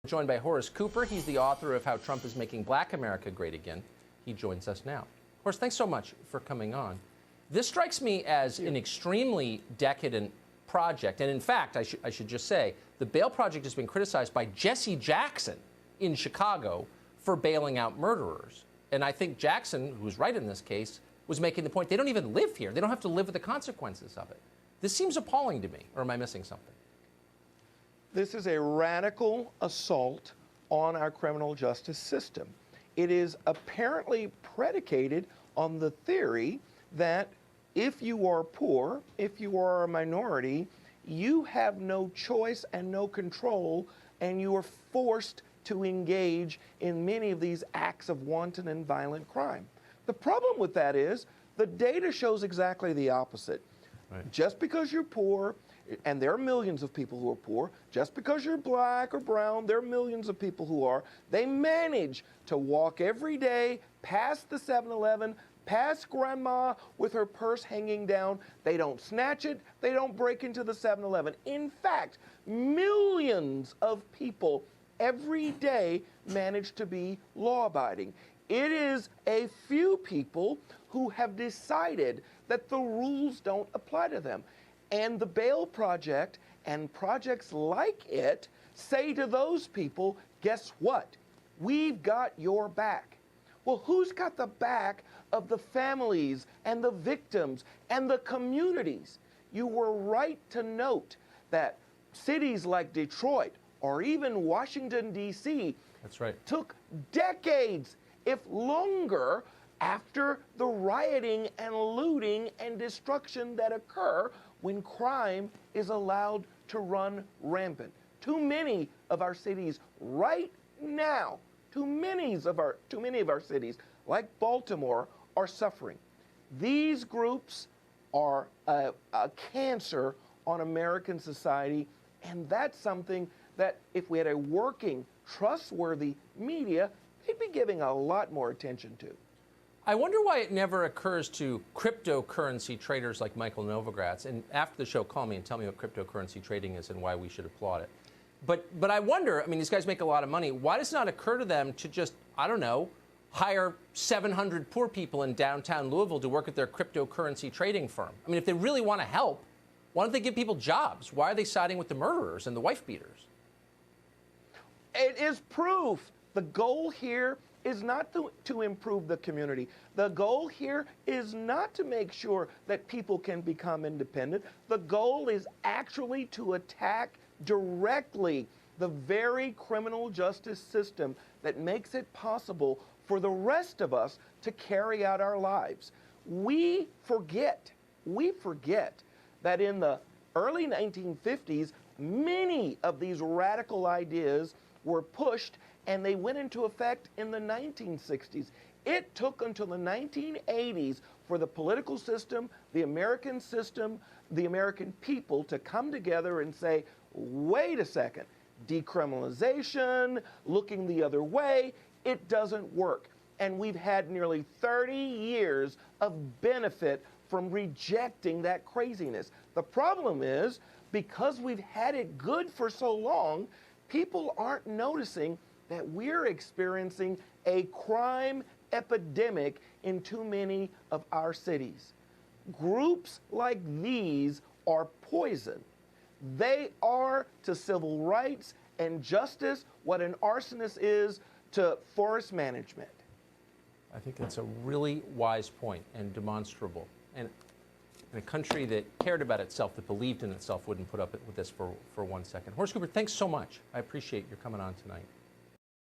Joined by Horace Cooper. He's the author of How Trump is Making Black America Great Again. He joins us now. Horace, thanks so much for coming on. This strikes me as an extremely decadent project. And in fact, I should just say, the bail project has been criticized by Jesse Jackson in Chicago for bailing out murderers. And I think Jackson, who was right in this case, was making the point they don't even live here. They don't have to live with the consequences of it. This seems appalling to me, or am I missing something? This is a radical assault on our criminal justice system. It is apparently predicated on the theory that if you are poor, if you are a minority, you have no choice and no control, and you are forced to engage in many of these acts of wanton and violent crime. The problem with that is the data shows exactly the opposite. Right. Just because you're poor, and there are millions of people who are poor, just because you're black or brown, there are millions of people who are, they manage to walk every day past the 7-Eleven, past grandma with her purse hanging down. They don't snatch it, they don't break into the 7-Eleven. In fact, millions of people every day manage to be law-abiding. It is a few people who have decided that the rules don't apply to them. And the bail project and projects like it say to those people, guess what? We've got your back. Well, who's got the back of the families and the victims and the communities? You were right to note that cities like Detroit or even Washington, D.C. That's right. took decades, if longer, after the rioting and looting and destruction that occur when crime is allowed to run rampant. Too many of our cities right now, too many of our cities, like Baltimore, are suffering. These groups are a cancer on American society, and that's something that if we had a working, trustworthy media, they'd be giving a lot more attention to. I wonder why it never occurs to cryptocurrency traders like Michael Novogratz. And after the show, call me and tell me what cryptocurrency trading is and why we should applaud it. But I wonder, I mean, these guys make a lot of money. Why does it not occur to them to just, I don't know, hire 700 poor people in downtown Louisville to work at their cryptocurrency trading firm? I mean, if they really want to help, why don't they give people jobs? Why are they siding with the murderers and the wife beaters? It is proof. The goal here is not to improve the community. The goal here is not to make sure that people can become independent. The goal is actually to attack directly the very criminal justice system that makes it possible for the rest of us to carry out our lives. We forget that in the early 1950s, many of these radical ideas were pushed, and they went into effect in the 1960s. It took until the 1980s for the political system, the American people to come together and say, wait a second, decriminalization, looking the other way, it doesn't work. And we've had nearly 30 years of benefit from rejecting that craziness. The problem is, because we've had it good for so long, people aren't noticing that we're experiencing a crime epidemic in too many of our cities. Groups like these are poison. They are to civil rights and justice what an arsonist is to forest management. I think that's a really wise point and demonstrable. And in a country that cared about itself, that believed in itself, wouldn't put up with this for 1 second. Horace Cooper, thanks so much. I appreciate your coming on tonight.